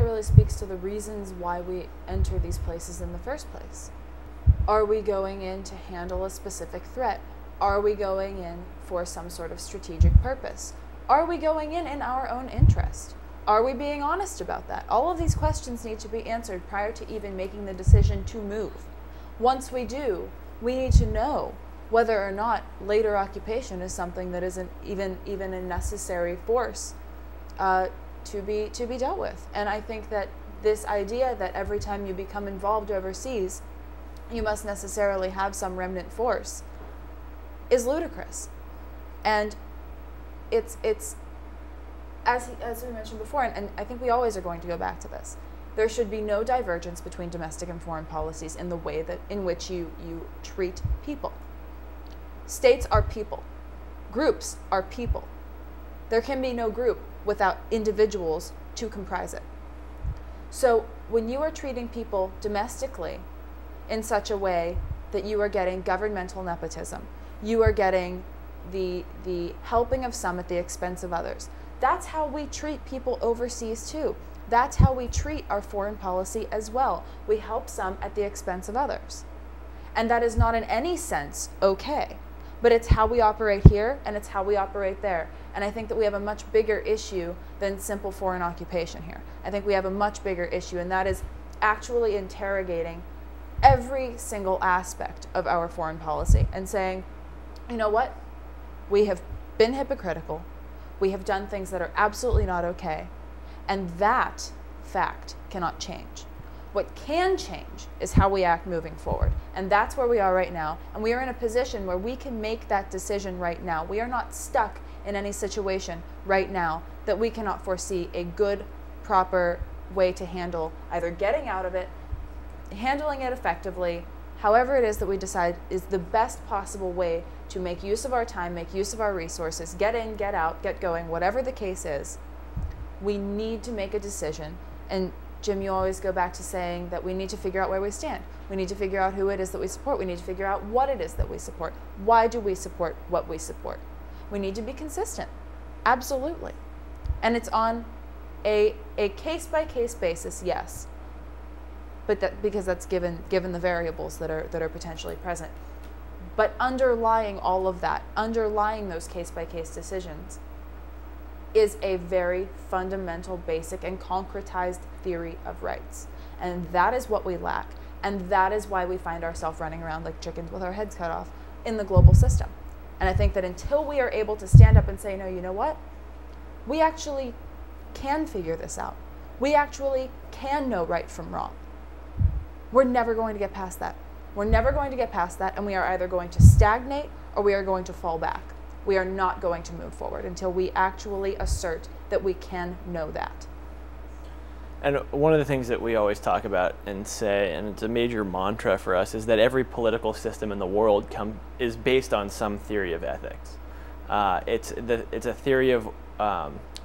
really speaks to the reasons why we enter these places in the first place. Are we going in to handle a specific threat? Are we going in for some sort of strategic purpose? Are we going in our own interest? Are we being honest about that? All of these questions need to be answered prior to even making the decision to move. Once we do, we need to know whether or not later occupation is something that isn't even a necessary force to be dealt with. And I think that this idea that every time you become involved overseas, you must necessarily have some remnant force is ludicrous. And it's as we mentioned before, and I think we always are going to go back to this, there should be no divergence between domestic and foreign policies in the way that in which you treat people. States are people. Groups are people. There can be no group without individuals to comprise it. So when you are treating people domestically in such a way that you are getting governmental nepotism, you are getting the helping of some at the expense of others, that's how we treat people overseas too. That's how we treat our foreign policy as well. We help some at the expense of others. And that is not in any sense okay. But it's how we operate here, and it's how we operate there. And I think that we have a much bigger issue than simple foreign occupation here. I think we have a much bigger issue, and that is actually interrogating every single aspect of our foreign policy and saying, you know what? We have been hypocritical. We have done things that are absolutely not okay. And that fact cannot change. What can change is how we act moving forward. And that's where we are right now. And we are in a position where we can make that decision right now. We are not stuck in any situation right now that we cannot foresee a good, proper way to handle either getting out of it, handling it effectively, however it is that we decide is the best possible way to make use of our time, make use of our resources, get in, get out, get going, whatever the case is. We need to make a decision. And Jim, you always go back to saying that we need to figure out where we stand. We need to figure out who it is that we support. We need to figure out what it is that we support. Why do we support what we support? We need to be consistent. Absolutely. And it's on a case-by-case basis, yes. But because that's given the variables that are potentially present. But underlying all of that, underlying those case-by-case decisions, is a very fundamental, basic, and concretized theory of rights. And that is what we lack. And that is why we find ourselves running around like chickens with our heads cut off in the global system. And I think that until we are able to stand up and say, no, you know what? We actually can figure this out. We actually can know right from wrong. We're never going to get past that. We're never going to get past that, and we are either going to stagnate or we are going to fall back. We are not going to move forward until we actually assert that we can know that. And one of the things that we always talk about and say, and it's a major mantra for us, is that every political system in the world is based on some theory of ethics. It's a theory of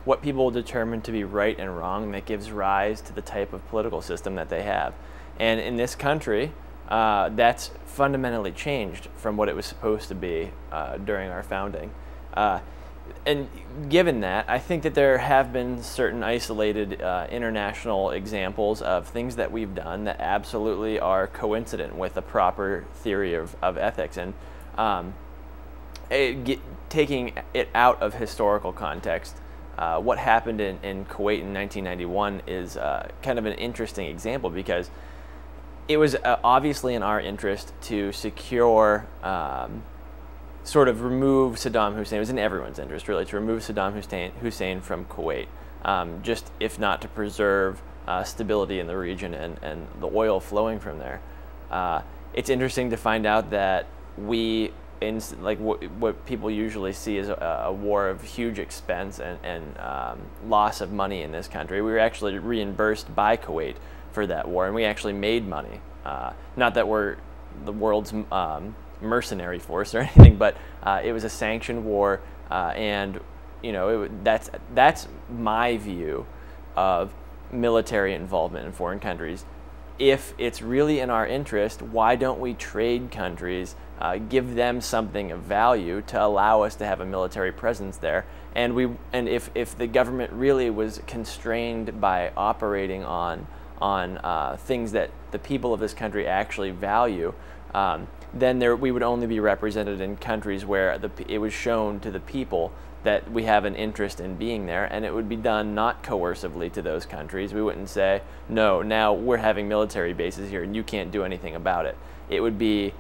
what people determine to be right and wrong that gives rise to the type of political system that they have. And in this country, that's fundamentally changed from what it was supposed to be during our founding. And given that, I think that there have been certain isolated international examples of things that we've done that absolutely are coincident with a proper theory of ethics. And taking it out of historical context, what happened in Kuwait in 1991 is kind of an interesting example, because it was obviously in our interest to secure, sort of remove Saddam Hussein. It was in everyone's interest, really, to remove Saddam Hussein from Kuwait, just if not to preserve stability in the region and the oil flowing from there. It's interesting to find out that we, like what people usually see as a war of huge expense and loss of money in this country, we were actually reimbursed by Kuwait for that war, and we actually made money. Not that we're the world's mercenary force or anything, but it was a sanctioned war, and you know that's my view of military involvement in foreign countries. if it's really in our interest, why don't we trade countries, give them something of value to allow us to have a military presence there? And if the government really was constrained by operating on things that the people of this country actually value, then we would only be represented in countries where it was shown to the people that we have an interest in being there, and it would be done not coercively to those countries. We wouldn't say, no, now we're having military bases here and you can't do anything about it. It would be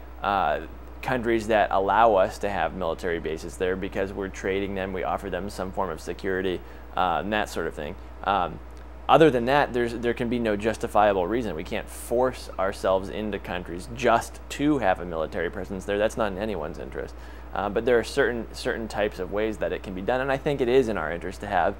countries that allow us to have military bases there because we're trading them, we offer them some form of security, and that sort of thing. Other than that, there can be no justifiable reason. We can't force ourselves into countries just to have a military presence there. That's not in anyone's interest. But there are certain types of ways that it can be done, and I think it is in our interest to have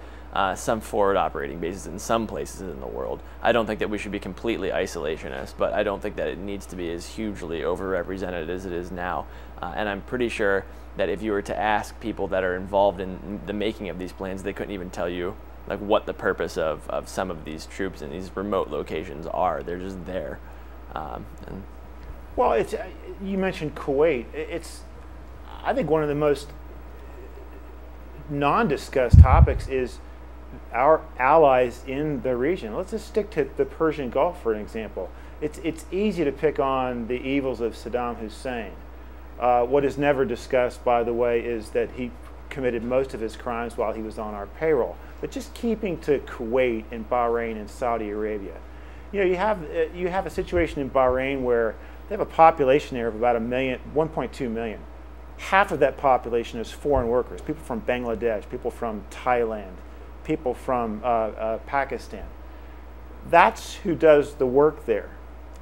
some forward operating bases in some places in the world. I don't think that we should be completely isolationist, but I don't think that it needs to be as hugely overrepresented as it is now. And I'm pretty sure that if you were to ask people that are involved in the making of these plans, they couldn't even tell you like what the purpose of some of these troops in these remote locations are. They're just there. Well, you mentioned Kuwait. It's, I think, one of the most non-discussed topics is our allies in the region. Let's just stick to the Persian Gulf for an example. It's easy to pick on the evils of Saddam Hussein. What is never discussed, by the way, is that he committed most of his crimes while he was on our payroll. But just keeping to Kuwait and Bahrain and Saudi Arabia, you have a situation in Bahrain where they have a population there of about 1.2 million. Half of that population is foreign workers, people from Bangladesh, people from Thailand, people from Pakistan. That's who does the work there.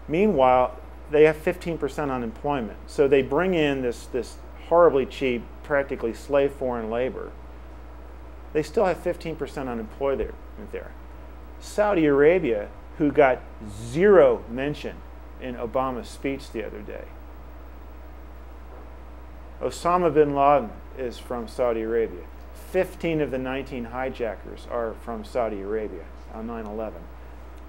Meanwhile, they have 15% unemployment. So they bring in this horribly cheap, practically slave foreign labor. They still have 15% unemployed there. Saudi Arabia, who got zero mention in Obama's speech the other day. Osama bin Laden is from Saudi Arabia. 15 of the 19 hijackers are from Saudi Arabia on 9/11.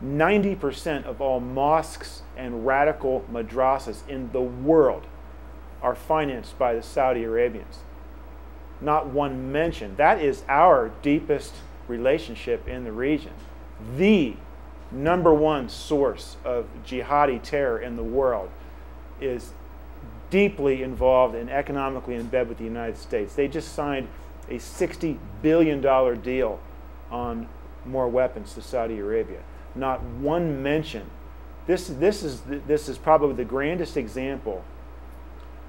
90% of all mosques and radical madrasas in the world are financed by the Saudi Arabians. Not one mention. That is our deepest relationship in the region. The #1 source of jihadi terror in the world is deeply involved and economically in bed with the United States. They just signed a $60 billion deal on more weapons to Saudi Arabia. Not one mention. This is probably the grandest example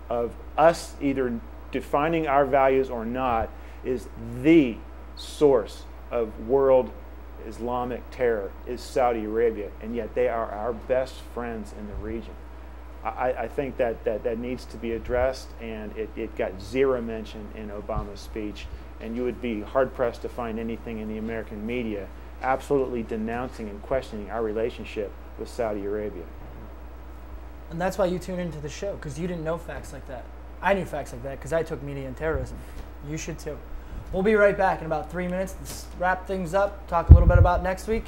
of us either defining our values or not, is the source of world Islamic terror is Saudi Arabia, and yet they are our best friends in the region. I think that needs to be addressed, and it got zero mention in Obama's speech, and you would be hard-pressed to find anything in the American media absolutely denouncing and questioning our relationship with Saudi Arabia. And that's why you tune into the show, because you didn't know facts like that. I knew facts like that because I took media and terrorism. You should too. We'll be right back in about 3 minutes. Let's wrap things up, talk a little bit about next week,